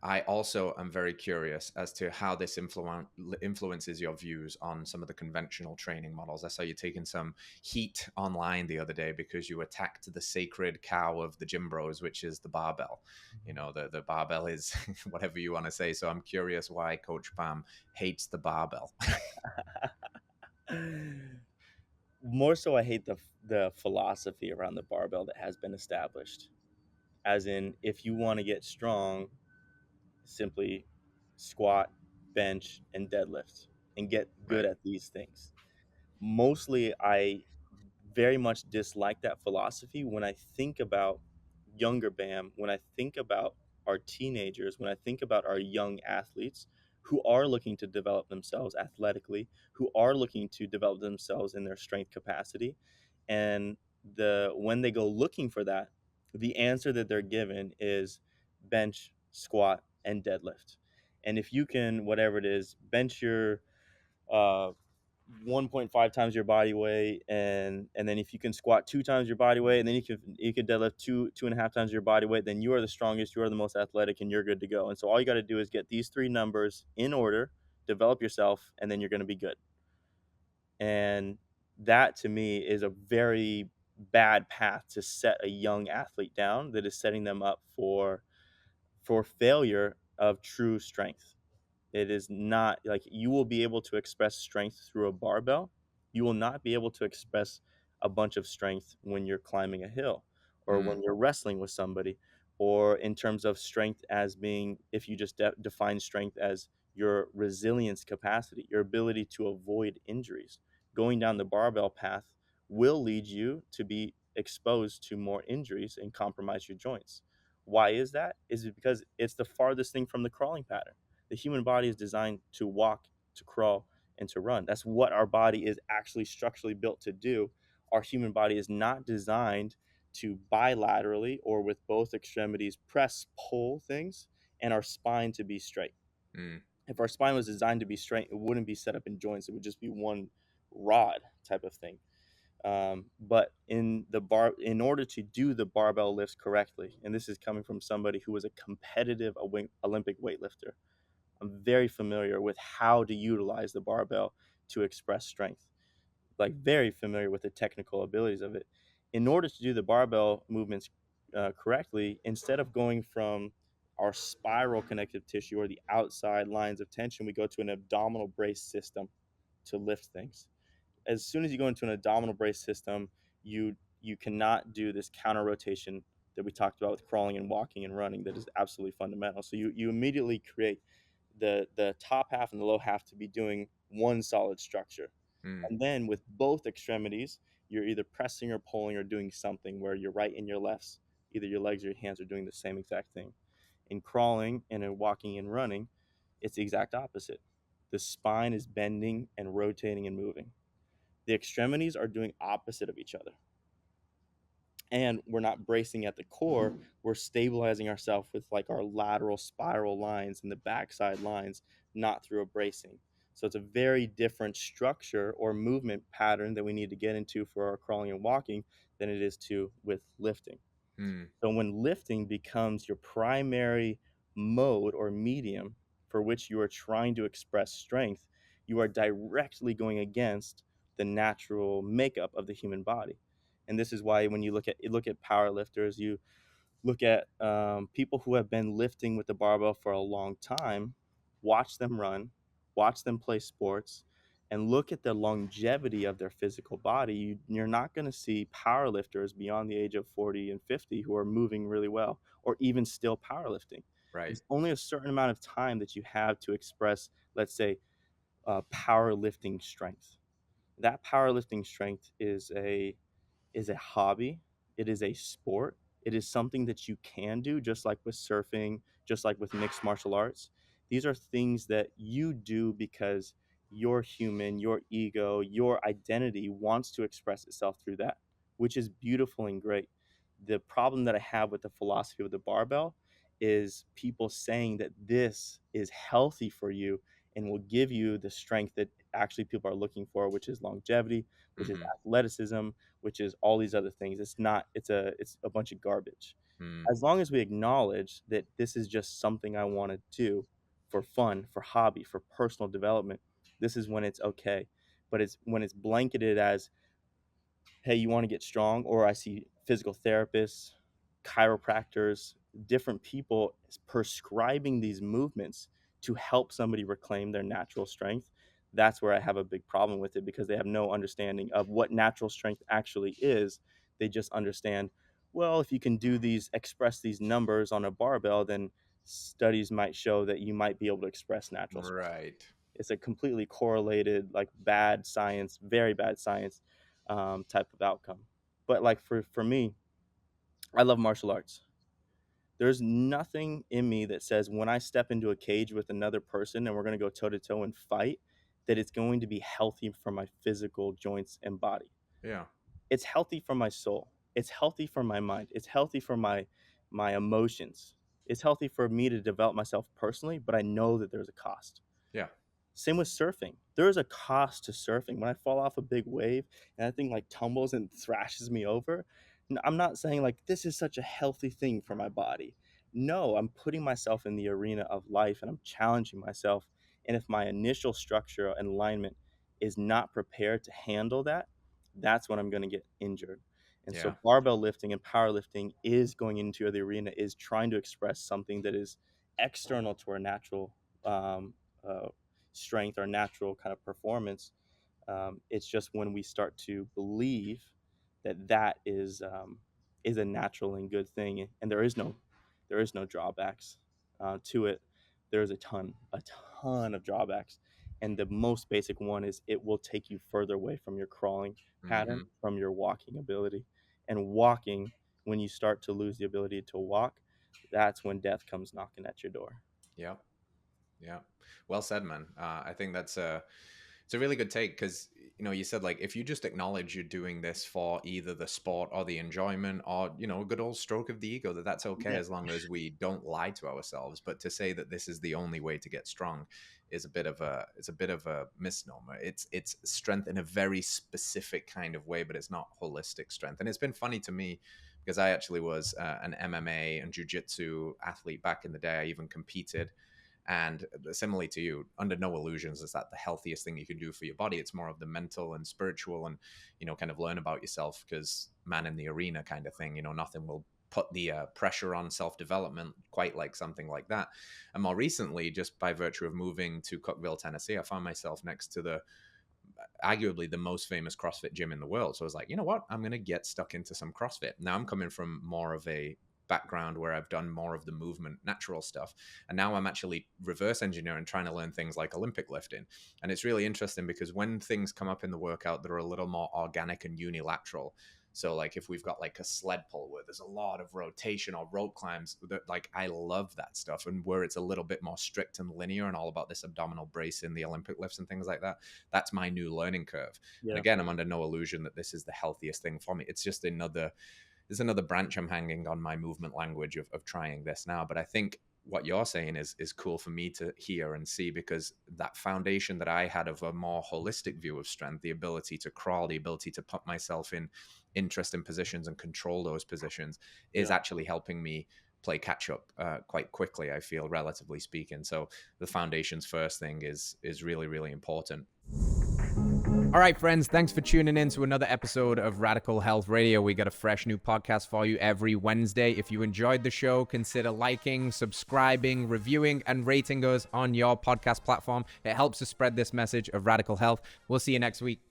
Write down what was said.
I also am very curious as to how this influences your views on some of the conventional training models. I saw you taking some heat online the other day because you attacked the sacred cow of the gym bros, which is the barbell. You know, the barbell is whatever you want to say. So I'm curious why Coach Pam hates the barbell. More so, I hate the philosophy around the barbell that has been established. As in, if you want to get strong, simply squat, bench, and deadlift, and get good Right. at these things. Mostly, I very much dislike that philosophy when I think about younger BAM, when I think about our teenagers, when I think about our young athletes who are looking to develop themselves athletically, who are looking to develop themselves in their strength capacity. And when they go looking for that, the answer that they're given is bench, squat, and deadlift. And if you can, whatever it is, bench your uh, 1.5 times your body weight, and then if you can squat 2 times your body weight, and then you can deadlift 2.5 times your body weight, then you are the strongest, you are the most athletic, and you're good to go. And so all you got to do is get these three numbers in order, develop yourself, and then you're going to be good. And that to me is a very bad path to set a young athlete down, that is setting them up for failure of true strength. It is not like you will be able to express strength through a barbell. You will not be able to express a bunch of strength when you're climbing a hill or Mm, when you're wrestling with somebody, or in terms of strength as being, if you just define strength as your resilience capacity, your ability to avoid injuries. Going down the barbell path will lead you to be exposed to more injuries and compromise your joints. Why is that? Is it because it's the farthest thing from the crawling pattern? The human body is designed to walk, to crawl, and to run. That's what our body is actually structurally built to do. Our human body is not designed to bilaterally or with both extremities press, pull things, and our spine to be straight. mm, If our spine was designed to be straight, it wouldn't be set up in joints. It would just be one rod type of thing. But in order to do the barbell lifts correctly, and this is coming from somebody who was a competitive Olympic weightlifter, I'm very familiar with how to utilize the barbell to express strength, like very familiar with the technical abilities of it. In order to do the barbell movements correctly, instead of going from our spiral connective tissue or the outside lines of tension, we go to an abdominal brace system to lift things. As soon as you go into an abdominal brace system, you cannot do this counter rotation that we talked about with crawling and walking and running that is absolutely fundamental. So you immediately create the top half and the low half to be doing one solid structure. mm, And then with both extremities, you're either pressing or pulling or doing something where your right and your lefts, either your legs or your hands, are doing the same exact thing. In crawling and in walking and running, it's the exact opposite. The spine is bending and rotating and moving. The extremities are doing opposite of each other, and we're not bracing at the core. We're stabilizing ourselves with like our lateral spiral lines and the backside lines, not through a bracing. So it's a very different structure or movement pattern that we need to get into for our crawling and walking than it is to with lifting. mm, So when lifting becomes your primary mode or medium for which you are trying to express strength, you are directly going against the natural makeup of the human body. And this is why when you look at power lifters, you look at people who have been lifting with the barbell for a long time, watch them run, watch them play sports, and look at the longevity of their physical body. You're not going to see power lifters beyond the age of 40 and 50 who are moving really well or even still powerlifting. right. There's only a certain amount of time that you have to express, let's say, powerlifting strength. That powerlifting strength is a hobby. It is a sport. It is something that you can do, just like with surfing, just like with mixed martial arts. These are things that you do because you're human, your ego, your identity wants to express itself through that, which is beautiful and great. The problem that I have with the philosophy of the barbell is people saying that this is healthy for you and will give you the strength that actually people are looking for, which is longevity, which is Hmm. athleticism, which is all these other things. It's not. It's a bunch of garbage. Mm, As long as we acknowledge that this is just something I want to do for fun, for hobby, for personal development, this is when it's okay. But it's when it's blanketed as, hey, you want to get strong, or I see physical therapists, chiropractors, different people prescribing these movements to help somebody reclaim their natural strength. That's where I have a big problem with it, because they have no understanding of what natural strength actually is. They just understand, well, if you can do these, express these numbers on a barbell, then studies might show that you might be able to express natural strength. right. It's a completely correlated, like, bad science, very bad science, type of outcome. But like for me, I love martial arts. There's nothing in me that says when I step into a cage with another person and we're going to go toe to toe and fight, that it's going to be healthy for my physical joints and body. Yeah. It's healthy for my soul. It's healthy for my mind. It's healthy for my emotions. It's healthy for me to develop myself personally, but I know that there's a cost. Yeah. Same with surfing. There is a cost to surfing. When I fall off a big wave and that thing like tumbles and thrashes me over, I'm not saying like this is such a healthy thing for my body. No, I'm putting myself in the arena of life and I'm challenging myself. And if my initial structure and alignment is not prepared to handle that, that's when I'm going to get injured. And Yeah. so barbell lifting and powerlifting is going into the arena, is trying to express something that is external to our natural um, uh, strength, our natural kind of performance. It's just when we start to believe that that is a natural and good thing, and there is no drawbacks to it. There's a ton of drawbacks, and the most basic one is it will take you further away from your crawling pattern, Hmm. from your walking ability, and walking. When you start to lose the ability to walk, that's when death comes knocking at your door. Yeah. Yeah. Well said, man. I think that's it's a really good take because you said like if you just acknowledge you're doing this for either the sport or the enjoyment or a good old stroke of the ego, that's okay Yeah, as long as we don't lie to ourselves. But to say that this is the only way to get strong is a bit of a misnomer. It's strength in a very specific kind of way, but it's not holistic strength. And it's been funny to me because I actually was an MMA and jiu-jitsu athlete back in the day. I even competed. And similarly to you, under no illusions is that the healthiest thing you can do for your body. It's more of the mental and spiritual and, kind of learn about yourself because man in the arena kind of thing, nothing will put the pressure on self-development quite like something like that. And more recently, just by virtue of moving to Cookeville, Tennessee, I found myself next to the arguably the most famous CrossFit gym in the world. So I was like, you know what? I'm going to get stuck into some CrossFit. Now I'm coming from more of a background where I've done more of the movement, natural stuff. And now I'm actually reverse engineering, trying to learn things like Olympic lifting. And it's really interesting because when things come up in the workout that are a little more organic and unilateral, so like if we've got like a sled pull where there's a lot of rotation or rope climbs, that like I love that stuff. And where it's a little bit more strict and linear and all about this abdominal brace in the Olympic lifts and things like that, that's my new learning curve. And yeah, again, I'm under no illusion that this is the healthiest thing for me. It's just there's another branch I'm hanging on my movement language of trying this now. But I think what you're saying is cool for me to hear and see, because that foundation that I had of a more holistic view of strength, the ability to crawl, the ability to put myself in interesting positions and control those positions, is yeah. actually helping me play catch up quite quickly, I feel, relatively speaking. So the foundations first thing is really, really important. All right, friends, thanks for tuning in to another episode of Radical Health Radio. We got a fresh new podcast for you every Wednesday. If you enjoyed the show, consider liking, subscribing, reviewing, and rating us on your podcast platform. It helps to spread this message of radical health. We'll see you next week.